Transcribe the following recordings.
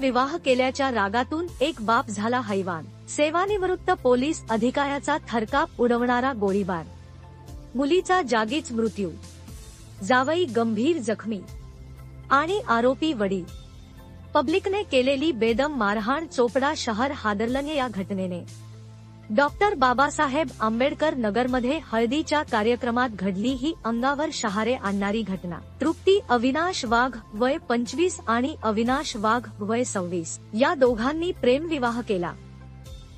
विवाह केल्याच्या रागातून एक बाप झाला हैवान। सेवानिवृत्त पोलीस अधिकाऱ्याचा थरकाप उडवणारा गोळीबार, मुलीचा जागीच मृत्यू, जावई गंभीर जखमी आणि आरोपी वडील। पब्लिकने केलेली बेदम मारहाण, चोपडा शहर हादरलं या घटनेने। डॉक्टर बाबासाहेब आंबेडकर नगरमध्ये हळदीच्या कार्यक्रमात घडली ही अंगावर शहारे आणणारी घटना। तृप्ती अविनाश वाघ वय 25 आणि अविनाश वाघ वय 26 या दोघांनी प्रेमविवाह केला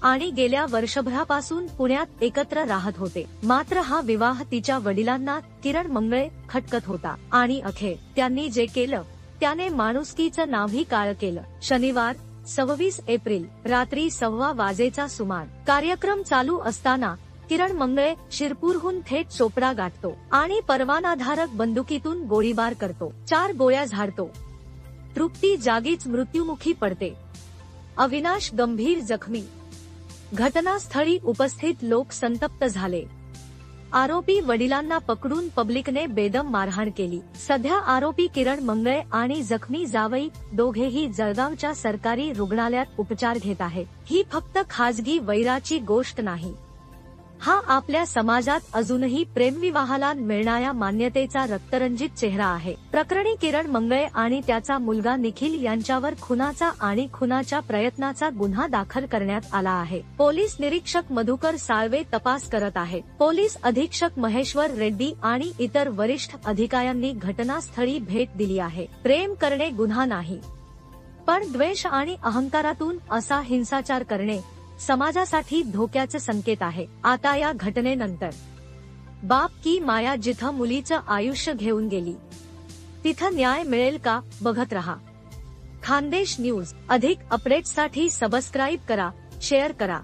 आणि गेल्या वर्षभरापासून पुण्यात एकत्र राहत होते। मात्र हा विवाह तिच्या वडिलांना किरण मंगळे खटकत होता आणि अखेर त्यांनी जे केलं त्याने माणुसकीचं नावही काळं केलं। शनिवार 26 एप्रिल रात्री 1:15 वाजेचा सुमार कार्यक्रम चालू असताना किरण मंगळे शिरपूरहून थेट चोपडा गाठतो आणि परवानाधारक बंदुकीतून गोळीबार करतो। 4 गोळ्या झाडतो। तृप्ती जागीच मृत्युमुखी पडते, अविनाश गंभीर जखमी। घटनास्थळी उपस्थित लोक संतप्त झाले। आरोपी वडिलांना पकडून पब्लिकने बेदम मारहाण केली। सध्या आरोपी किरण मंगळे आणि जखमी जावई दोघेही जळगावच्या सरकारी रुग्णालयात उपचार घेत आहेत। ही फक्त खाजगी वैराची गोष्ट नाही, हा आपल्या समाजात अजूनही प्रेमविवाहाला मिळणाऱ्या मान्यतेचा रक्तरंजित चेहरा आहे। प्रकरणी किरण मंगळे आणि त्याचा मुलगा निखिल यांच्यावर खुनाचा आणि खुनाच्या प्रयत्नाचा गुन्हा दाखल करण्यात आला आहे। पोलीस निरीक्षक मधुकर साळवे तपास करत आहेत। पोलीस अधीक्षक महेश्वर रेड्डी आणि इतर वरिष्ठ अधिकाऱ्यांनी घटनास्थळी भेट दिली आहे। प्रेम करणे गुन्हा नाही, पण द्वेष आणि अहंकारातून असा हिंसाचार करणे समाजासाठी धोक्याचे संकेत आहे। आता या घटनेनंतर बाप की माया जिथं मुलीचं आयुष्य घेऊन गेली तिथं न्याय मिळेल का? बघत रहा खानदेश न्यूज। अधिक अपडेट्ससाठी सबस्क्राईब करा, शेअर करा।